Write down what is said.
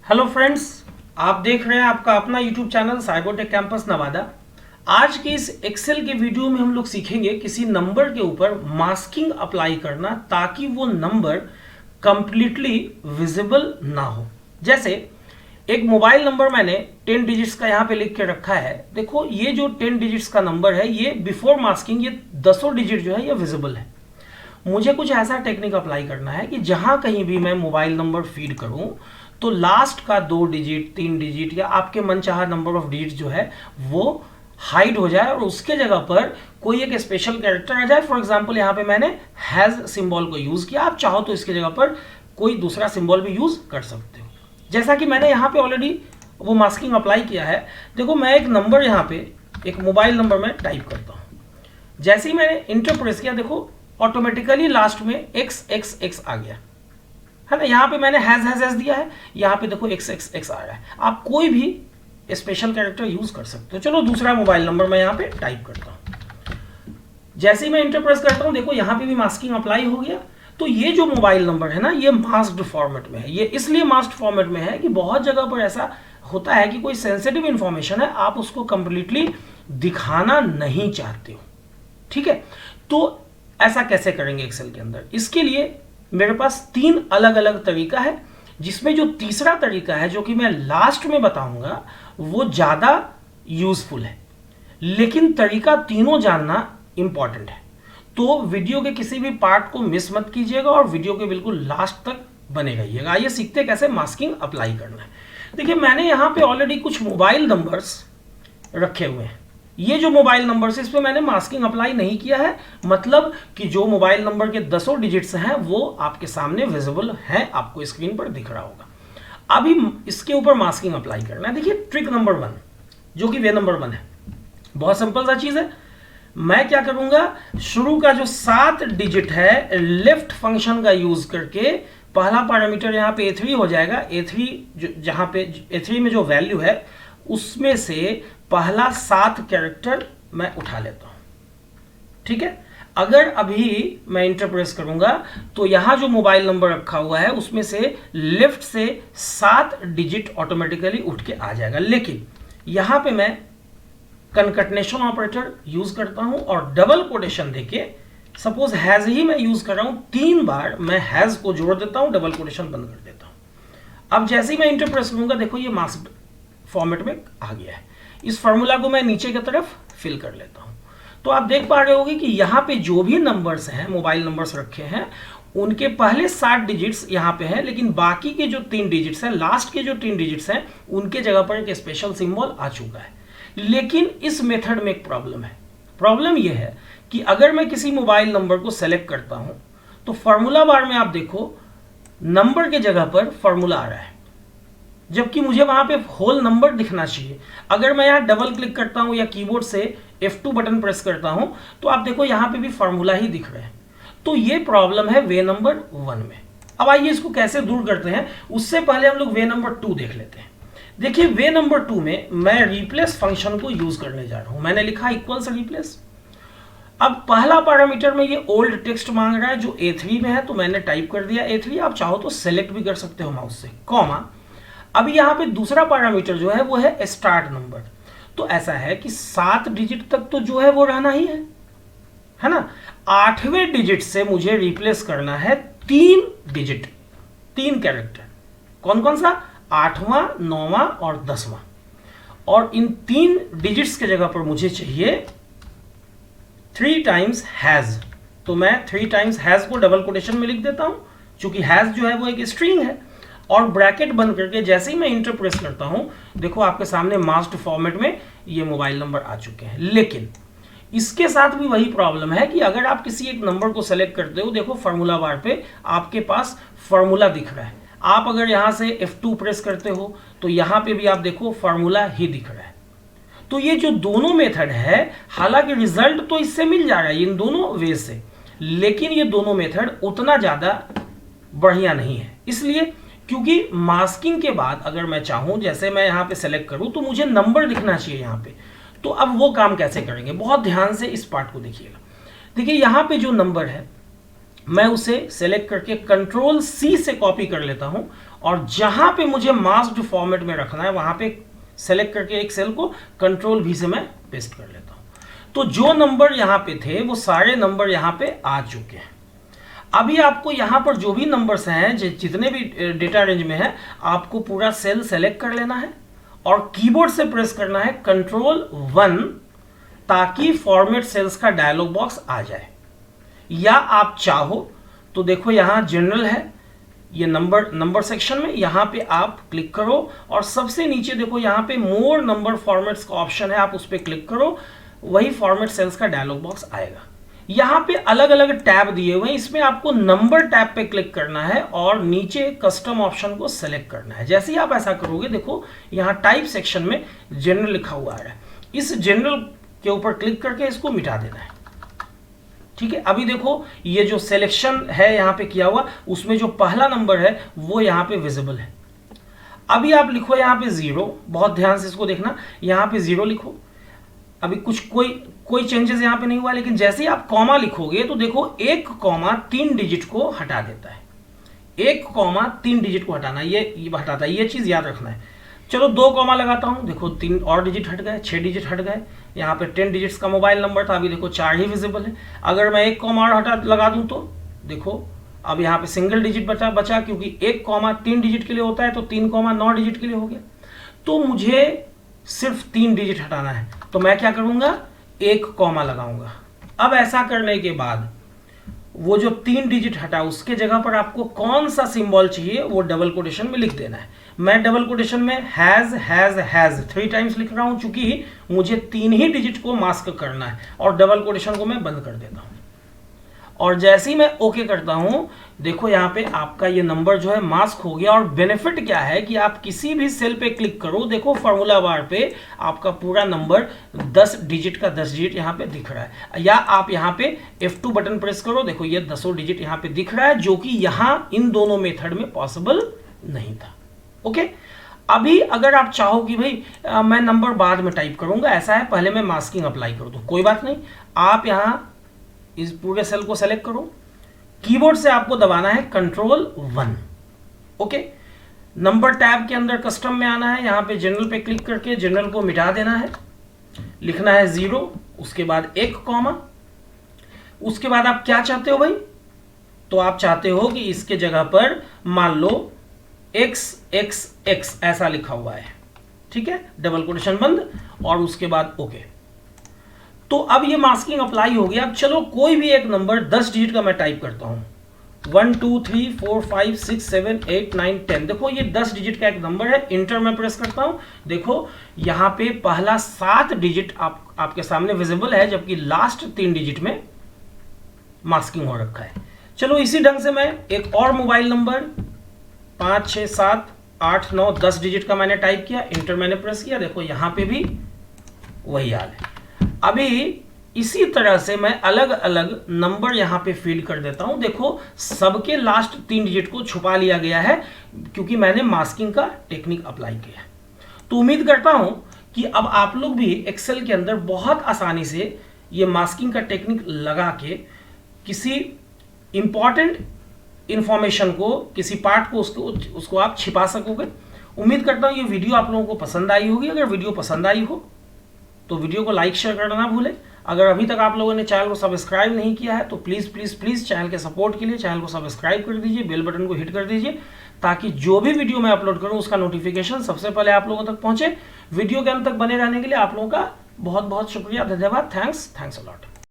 Hello friends, आप देख रहे हैं आपका अपना YouTube channel Cybertech campus Nawada. आज के इस एक्सेल के वीडियो में हम लोग सीखेंगे किसी नंबर के ऊपर मास्किंग अप्लाई करना ताकि वो नंबर कंप्लीटली विजिबल ना हो। जैसे एक मोबाइल नंबर मैंने 10 डिजिट्स का यहाँ पे लिख के रखा है। देखो ये जो 10 डिजिट्स का नंबर है ये बिफोर मास्किंग ये 10 डिजिट जो है ये विजिबल है। मुझे कुछ ऐसा टेक्निक अप्लाई करना है कि जहां कहीं भी मैं मोबाइल नंबर फीड करूं तो लास्ट का 2 डिजिट 3 डिजिट या आपके मनचाहा नंबर ऑफ डिजिट जो है वो हाइड हो जाए और उसके जगह पर कोई एक स्पेशल कैरेक्टर आ जाए। फॉर एग्जांपल यहाँ पे मैंने हैज सिंबल को यूज किया, आप चाहो तो इसके जगह पर कोई दूसरा सिंबल भी यूज कर सकते हो। जैसा कि मैंने यहाँ पे ऑलरेडी वो मास्किंग अप्लाई किया है। देखो मैं एक नंबर यहाँ पे एक मोबाइल नंबर में टाइप करता हूँ। जैसे ही मैंने इंटर प्रेस किया देखो ऑटोमेटिकली लास्ट में x आ गया है ना। यहाँ पे मैंने हैज दिया है, यहाँ पे देखो x आ रहा है। आप कोई भी स्पेशल कैरेक्टर यूज कर सकते हो। चलो दूसरा मोबाइल नंबर मैं यहाँ पे टाइप करता हूँ। जैसे ही मैं इंटर प्रेस करता हूँ देखो यहाँ पे भी मास्किंग अप्लाई हो गया। तो ये जो मोबाइल नंबर है ना ये मास्क्ड फॉर्मेट में है। ये इसलिए मास्क्ड फॉर्मेट में है कि बहुत जगह पर ऐसा होता है कि कोई सेंसिटिव इंफॉर्मेशन है, आप उसको कंप्लीटली दिखाना नहीं चाहते हो। ठीक है, तो ऐसा कैसे करेंगे एक्सेल के अंदर? इसके लिए मेरे पास 3 अलग अलग तरीका है, जिसमें जो तीसरा तरीका है जो कि मैं लास्ट में बताऊंगा वो ज्यादा यूजफुल है, लेकिन तरीका तीनों जानना इंपॉर्टेंट है। तो वीडियो के किसी भी पार्ट को मिस मत कीजिएगा और वीडियो के बिल्कुल लास्ट तक बने रहिएगा। आइए सीखते कैसे मास्किंग अप्लाई करना है। देखिए मैंने यहाँ पे ऑलरेडी कुछ मोबाइल नंबर्स रखे हुए हैं। ये जो मोबाइल नंबर है इस पे मैंने मास्किंग अप्लाई नहीं किया है, मतलब कि जो मोबाइल नंबर के 10 डिजिट्स हैं वो आपके सामने विजिबल हैं, आपको स्क्रीन पर दिख रहा होगा। अभी इसके ऊपर मास्किंग अप्लाई करना है। देखिए ट्रिक नंबर 1 जो कि वे नंबर 1 है, बहुत सिंपल सा चीज है। मैं क्या करूंगा, शुरू का जो 7 डिजिट है लेफ्ट फंक्शन का यूज करके पहला पैरामीटर यहाँ पे A3 हो जाएगा। A3 जहां पे A3 में जो वैल्यू है उसमें से पहला 7 कैरेक्टर मैं उठा लेता हूं। ठीक है, अगर अभी मैं इंटर प्रेस करूंगा तो यहां जो मोबाइल नंबर रखा हुआ है उसमें से लेफ्ट से 7 डिजिट ऑटोमेटिकली उठ के आ जाएगा। लेकिन यहां पे मैं कनकटनेशन ऑपरेटर यूज करता हूं और डबल कोटेशन देके, सपोज हैज ही मैं यूज कर रहा हूं, 3 बार मैं हैज को जोड़ देता हूं, डबल कोटेशन बंद कर देता हूं। अब जैसे ही मैं इंटर प्रेस करूंगा देखो ये मास्क फॉर्मेट में आ गया है। इस फॉर्मूला को मैं नीचे की तरफ फिल कर लेता हूं। तो आप देख पा रहे होंगे कि यहां पे जो भी नंबर्स हैं, मोबाइल नंबर्स रखे हैं, उनके पहले 7 डिजिट्स यहां पे हैं, लेकिन बाकी के जो 3 डिजिट्स हैं, लास्ट के जो 3 डिजिट्स हैं, उनके जगह पर एक स्पेशल सिंबल आ चुका है। लेकिन इस मेथड में एक प्रॉब्लम है। प्रॉब्लम यह है कि अगर मैं किसी मोबाइल नंबर को सेलेक्ट करता हूं तो फॉर्मूला बार में आप देखो नंबर के जगह पर फॉर्मूला आ रहा है, जबकि मुझे वहां पे होल नंबर दिखना चाहिए। अगर मैं यहाँ डबल क्लिक करता हूं या कीबोर्ड से F2 बटन प्रेस करता हूं तो आप देखो यहाँ पे भी फॉर्मूला ही दिख रहा है। तो ये प्रॉब्लम है वे नंबर 1 में। अब आइए इसको कैसे दूर करते हैं, उससे पहले हम लोग वे नंबर 2 देख लेते हैं। देखिए वे नंबर 2 में मैं रिप्लेस फंक्शन को यूज करने जा रहा हूं। मैंने लिखा इक्वल्स रिप्लेस। अब पहला पैरामीटर में ये ओल्ड टेक्स्ट मांग रहा है जो A3 में है, तो मैंने टाइप कर दिया A3। आप चाहो तो सेलेक्ट भी कर सकते हो माउस से, कॉमा। अभी यहां पे दूसरा पैरामीटर जो है वो है स्टार्ट नंबर। तो ऐसा है कि 7 डिजिट तक तो जो है वो रहना ही है ना। 8वें डिजिट से मुझे रिप्लेस करना है 3 डिजिट, 3 कैरेक्टर। कौन कौन सा? 8वां, 9वां और 10वां। और इन 3 डिजिट्स के जगह पर मुझे चाहिए 3 टाइम्स हैज। तो मैं 3 टाइम्स हैज को डबल कोटेशन में लिख देता हूं, चूंकि हैज जो है वो एक स्ट्रिंग है। और ब्रैकेट बंद करके जैसे ही मैं इंटर प्रेस करता हूं देखो आपके सामने मास्क्ड फॉर्मेट में ये मोबाइल नंबर आ चुके हैं। लेकिन इसके साथ भी वही प्रॉब्लम है कि अगर आप किसी एक नंबर को सेलेक्ट करते हो, देखो फॉर्मूला बार पे आपके पास फॉर्मूला दिख रहा है। आप अगर यहां से F2 प्रेस करते हो तो यहां पे भी आप देखो फॉर्मूला ही दिख रहा है। तो ये जो दोनों मेथड है, हालांकि रिजल्ट तो इससे मिल जा रहा है इन दोनों वे से, लेकिन ये दोनों मेथड उतना ज्यादा बढ़िया नहीं है। इसलिए क्योंकि मास्किंग के बाद अगर मैं चाहूं, जैसे मैं यहां पे सेलेक्ट करूं तो मुझे नंबर दिखना चाहिए यहां पे। तो अब वो काम कैसे करेंगे, बहुत ध्यान से इस पार्ट को देखिएगा। देखिए यहां पे जो नंबर है मैं उसे सेलेक्ट करके कंट्रोल C से कॉपी कर लेता हूं और जहां पे मुझे मास्क्ड फॉर्मेट में रखना है वहां पे सेलेक्ट करके एक सेल को कंट्रोल V से मैं पेस्ट कर लेता हूं। तो जो नंबर यहां पे थे वो सारे नंबर यहां पे आ चुके हैं। अभी आपको यहां पर जो भी नंबर्स हैं जितने भी डेटा रेंज में है आपको पूरा सेल सेलेक्ट कर लेना है और कीबोर्ड से प्रेस करना है Ctrl+1 ताकि फॉर्मेट सेल्स का डायलॉग बॉक्स आ जाए। या आप चाहो तो देखो यहां जनरल है ये नंबर सेक्शन में, यहां पे आप क्लिक करो और सबसे नीचे देखो यहां पे मोर नंबर फॉर्मेट्स का ऑप्शन है, आप उस पर क्लिक करो, वही फॉर्मेट सेल्स का डायलॉग बॉक्स आएगा। यहां पे अलग अलग टैब दिए हुए हैं, इसमें आपको नंबर टैब पे क्लिक करना है और नीचे कस्टम ऑप्शन को सेलेक्ट करना है। जैसे ही आप ऐसा करोगे देखो यहां टाइप सेक्शन में जनरल लिखा हुआ है, इस जनरल के ऊपर क्लिक करके इसको मिटा देना है। ठीक है, अभी देखो ये जो सिलेक्शन है यहां पे किया हुआ उसमें जो पहला नंबर है वो यहां पे विजिबल है। अभी आप लिखो यहां पे 0, बहुत ध्यान से इसको देखना, यहां पे 0 लिखो। अभी कोई चेंजेस यहां पे नहीं हुआ, लेकिन जैसे ही आप कॉमा लिखोगे तो देखो 1 कॉमा 3 डिजिट को हटा देता है। 1 कॉमा 3 डिजिट को हटाना ये हटाता है, ये चीज याद रखना है। चलो 2 कॉमा लगाता हूं, देखो 3 और डिजिट हट गए, 6 डिजिट हट गए। यहाँ पे 10 डिजिट्स का मोबाइल नंबर था, अभी देखो 4 ही विजिबल है। अगर मैं 1 कॉमा और लगा दूं तो देखो अब यहाँ पे सिंगल डिजिट बचा क्योंकि 1 कॉमा 3 डिजिट के लिए होता है, तो 3 कॉमा 9 डिजिट के लिए हो गया। तो मुझे सिर्फ 3 डिजिट हटाना है, तो मैं क्या करूंगा 1 कॉमा लगाऊंगा। अब ऐसा करने के बाद वो जो 3 डिजिट हटा उसके जगह पर आपको कौन सा सिंबल चाहिए वो डबल कोटेशन में लिख देना है। मैं डबल कोटेशन में हैज 3 टाइम्स लिख रहा हूं चूंकि मुझे 3 ही डिजिट को मास्क करना है, और डबल कोटेशन को मैं बंद कर देता हूं। और जैसे ही मैं ओके करता हूं देखो यहां पे आपका ये नंबर जो है मास्क हो गया। और बेनिफिट क्या है कि आप किसी भी सेल पे क्लिक करो, देखो फॉर्मूला बार पे आपका पूरा नंबर 10 डिजिट का 10 डिजिट यहां पे दिख रहा है। या आप यहां पे F2 बटन प्रेस करो, देखो ये 10 डिजिट यहां पे दिख रहा है, जो कि यहां इन दोनों मेथड में पॉसिबल नहीं था। ओके, अभी अगर आप चाहो कि भाई मैं नंबर बाद में टाइप करूंगा, ऐसा है पहले मैं मास्किंग अप्लाई कर दूं, कोई बात नहीं, आप यहां इस पूरे सेल को सेलेक्ट करो, कीबोर्ड से आपको दबाना है Ctrl+1। ओके, नंबर टैब के अंदर कस्टम में आना है, यहां पे जनरल पे क्लिक करके जनरल को मिटा देना है, लिखना है 0, उसके बाद 1 कॉमा, उसके बाद आप क्या चाहते हो भाई, तो आप चाहते हो कि इसके जगह पर मान लो XXX ऐसा लिखा हुआ है। ठीक है, डबल कोटेशन बंद और उसके बाद ओके। तो अब ये मास्किंग अप्लाई हो गया। अब चलो कोई भी एक नंबर 10 डिजिट का मैं टाइप करता हूं, 1 2 3 4 5 6 7 8 9 10। देखो ये 10 डिजिट का एक नंबर है, इंटर में प्रेस करता हूं, देखो यहां पे पहला 7 डिजिट आपके सामने विजिबल है, जबकि लास्ट 3 डिजिट में मास्किंग हो रखा है। चलो इसी ढंग से मैं एक और मोबाइल नंबर 5 6 7 8 9 10 डिजिट का मैंने टाइप किया, इंटर मैंने प्रेस किया, देखो यहां पे भी वही हाल है। अभी इसी तरह से मैं अलग अलग नंबर यहां पे फीड कर देता हूं, देखो सबके लास्ट 3 डिजिट को छुपा लिया गया है क्योंकि मैंने मास्किंग का टेक्निक अप्लाई किया। तो उम्मीद करता हूं कि अब आप लोग भी एक्सेल के अंदर बहुत आसानी से ये मास्किंग का टेक्निक लगा के किसी इंपॉर्टेंट इंफॉर्मेशन को, किसी पार्ट को उसको आप छिपा सकोगे। उम्मीद करता हूं ये वीडियो आप लोगों को पसंद आई होगी। अगर वीडियो पसंद आई हो तो वीडियो को लाइक शेयर करना ना भूलें। अगर अभी तक आप लोगों ने चैनल को सब्सक्राइब नहीं किया है तो प्लीज़ प्लीज़ प्लीज़ चैनल के सपोर्ट के लिए चैनल को सब्सक्राइब कर दीजिए, बेल बटन को हिट कर दीजिए, ताकि जो भी वीडियो मैं अपलोड करूं उसका नोटिफिकेशन सबसे पहले आप लोगों तक पहुंचे। वीडियो के अंत तक बने रहने के लिए आप लोगों का बहुत बहुत शुक्रिया, धन्यवाद, थैंक्स अ लॉट।